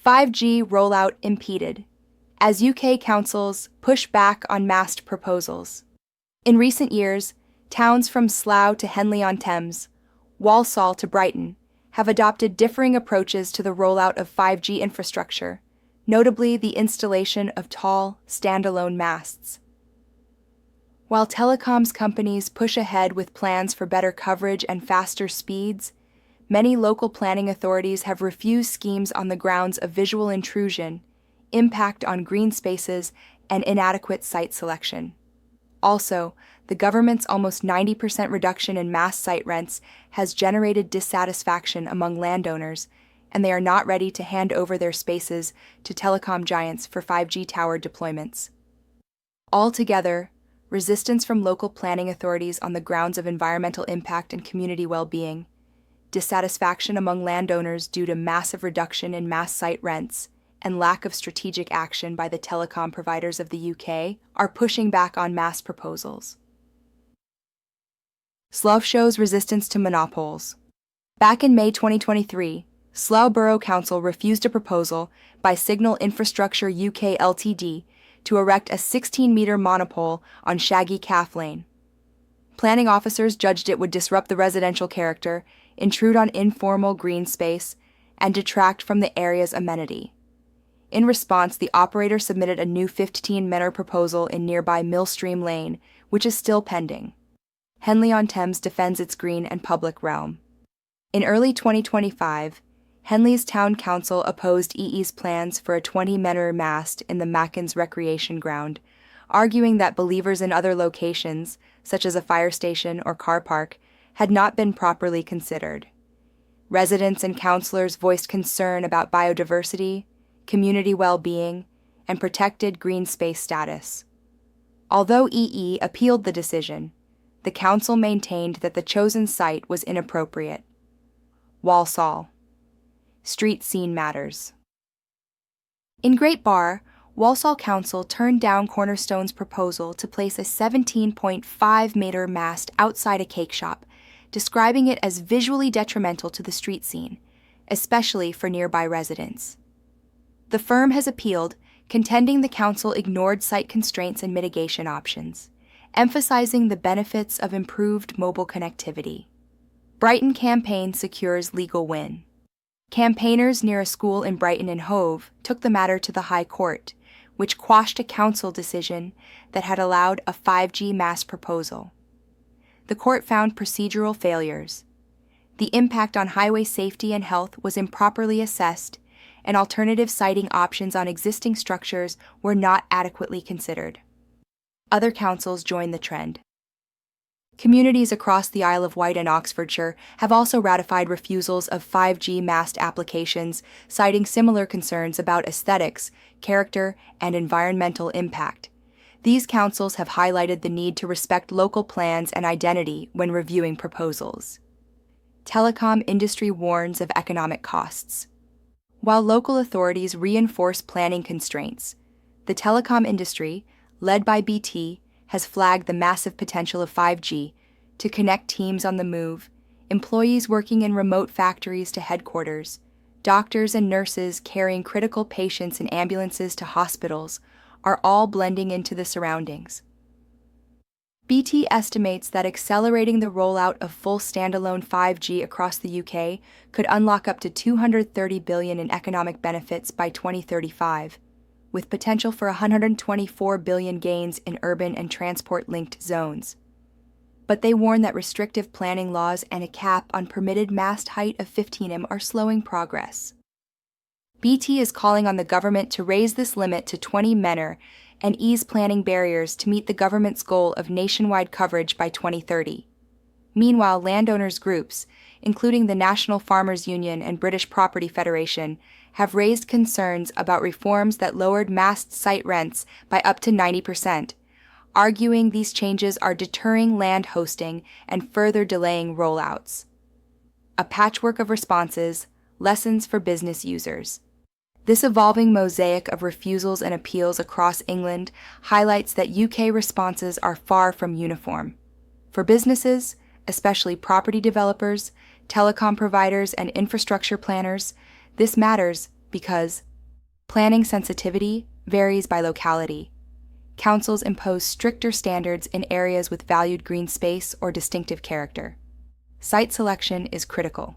5G rollout impeded, as UK councils push back on massed proposals. In recent years, towns from Slough to Henley-on-Thames, Walsall to Brighton, have adopted differing approaches to the rollout of 5G infrastructure, notably the installation of tall, standalone masts. While telecoms companies push ahead with plans for better coverage and faster speeds, many local planning authorities have refused schemes on the grounds of visual intrusion, impact on green spaces, and inadequate site selection. Also, the government's almost 90% reduction in mass site rents has generated dissatisfaction among landowners, and they are not ready to hand over their spaces to telecom giants for 5G tower deployments. Altogether, resistance from local planning authorities on the grounds of environmental impact and community well-being, dissatisfaction among landowners due to massive reduction in mass site rents, and lack of strategic action by the telecom providers of the UK are pushing back on mass proposals. Slough shows resistance to monopoles. Back in May 2023, Slough Borough Council refused a proposal by Signal Infrastructure UK Ltd to erect a 16-metre monopole on Shaggy Calf Lane. Planning officers judged it would disrupt the residential character, intrude on informal green space, and detract from the area's amenity. In response, the operator submitted a new 15-metre proposal in nearby Millstream Lane, which is still pending. Henley-on-Thames defends its green and public realm. In early 2025, Henley's town council opposed EE's plans for a 20-metre mast in the Mackins Recreation Ground, arguing that believers in other locations, such as a fire station or car park, had not been properly considered. Residents and councillors voiced concern about biodiversity, community well-being, and protected green space status. Although EE appealed the decision, the council maintained that the chosen site was inappropriate. Walsall. Street scene matters. In Great Barr, Walsall Council turned down Cornerstone's proposal to place a 17.5-metre mast outside a cake shop, describing it as visually detrimental to the street scene, especially for nearby residents. The firm has appealed, contending the council ignored site constraints and mitigation options, emphasizing the benefits of improved mobile connectivity. Brighton campaign secures legal win. Campaigners near a school in Brighton and Hove took the matter to the High Court, which quashed a council decision that had allowed a 5G mast proposal. The court found procedural failures. The impact on highway safety and health was improperly assessed, and alternative siting options on existing structures were not adequately considered. Other councils joined the trend. Communities across the Isle of Wight and Oxfordshire have also ratified refusals of 5G mast applications, citing similar concerns about aesthetics, character, and environmental impact. These councils have highlighted the need to respect local plans and identity when reviewing proposals. Telecom industry warns of economic costs. While local authorities reinforce planning constraints, the telecom industry, led by BT, has flagged the massive potential of 5G to connect teams on the move, employees working in remote factories to headquarters, doctors and nurses carrying critical patients in ambulances to hospitals, are all blending into the surroundings. BT estimates that accelerating the rollout of full standalone 5G across the UK could unlock up to $230 billion in economic benefits by 2035, with potential for $124 billion gains in urban and transport-linked zones. But they warn that restrictive planning laws and a cap on permitted mast height of 15 are slowing progress. BT is calling on the government to raise this limit to 20 metre and ease planning barriers to meet the government's goal of nationwide coverage by 2030. Meanwhile, landowners' groups, including the National Farmers Union and British Property Federation, have raised concerns about reforms that lowered mast site rents by up to 90%, arguing these changes are deterring land hosting and further delaying rollouts. A patchwork of responses, lessons for business users. This evolving mosaic of refusals and appeals across England highlights that UK responses are far from uniform. For businesses, especially property developers, telecom providers, and infrastructure planners, this matters because Planning sensitivity varies by locality. Councils impose stricter standards in areas with valued green space or distinctive character. Site selection is critical.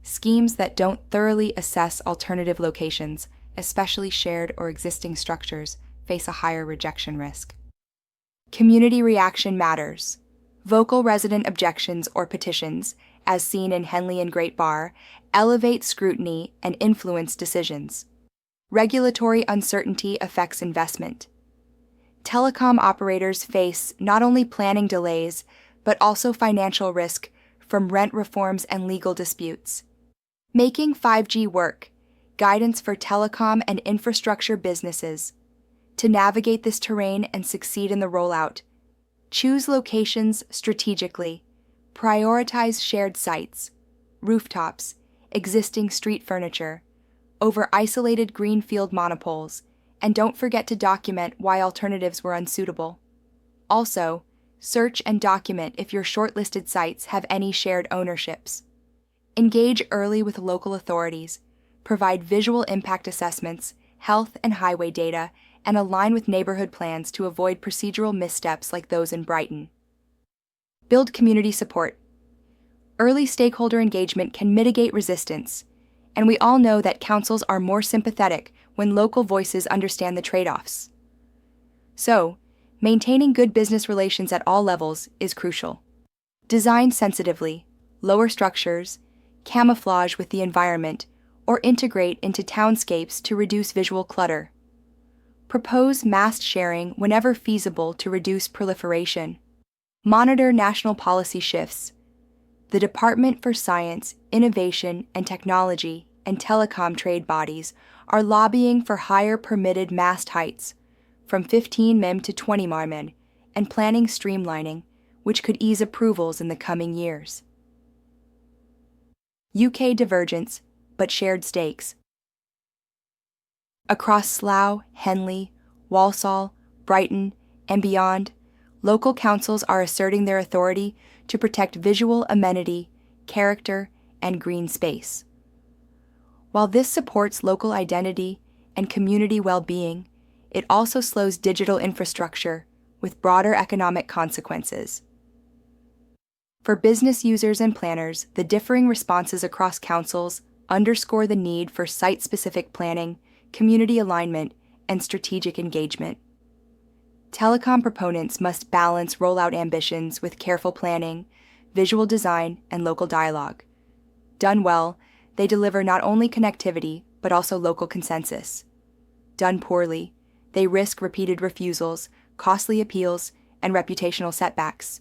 Schemes that don't thoroughly assess alternative locations, especially shared or existing structures, face a higher rejection risk. Community reaction matters. Vocal resident objections or petitions, as seen in Henley and Great Bar, elevate scrutiny and influence decisions. Regulatory uncertainty affects investment. Telecom operators face not only planning delays, but also financial risk from rent reforms and legal disputes. Making 5G work, guidance for telecom and infrastructure businesses. To navigate this terrain and succeed in the rollout, choose locations strategically, prioritize shared sites, rooftops, existing street furniture, over isolated greenfield monopoles, and don't forget to document why alternatives were unsuitable. Also, search and document if your shortlisted sites have any shared ownerships. Engage early with local authorities, provide visual impact assessments, health and highway data, and align with neighborhood plans to avoid procedural missteps like those in Brighton. Build community support. Early stakeholder engagement can mitigate resistance, and we all know that councils are more sympathetic when local voices understand the trade-offs. So, maintaining good business relations at all levels is crucial. Design sensitively, lower structures, camouflage with the environment, or integrate into townscapes to reduce visual clutter. Propose mast sharing whenever feasible to reduce proliferation. Monitor national policy shifts. The Department for Science, Innovation, and Technology and telecom trade bodies are lobbying for higher permitted mast heights, from 15 mm to 20 mm, and planning streamlining, which could ease approvals in the coming years. UK divergence, but shared stakes. Across Slough, Henley, Walsall, Brighton, and beyond, local councils are asserting their authority to protect visual amenity, character, and green space. While this supports local identity and community well-being, it also slows digital infrastructure with broader economic consequences. For business users and planners, the differing responses across councils underscore the need for site-specific planning, community alignment, and strategic engagement. Telecom proponents must balance rollout ambitions with careful planning, visual design, and local dialogue. Done well, they deliver not only connectivity, but also local consensus. Done poorly, they risk repeated refusals, costly appeals, and reputational setbacks.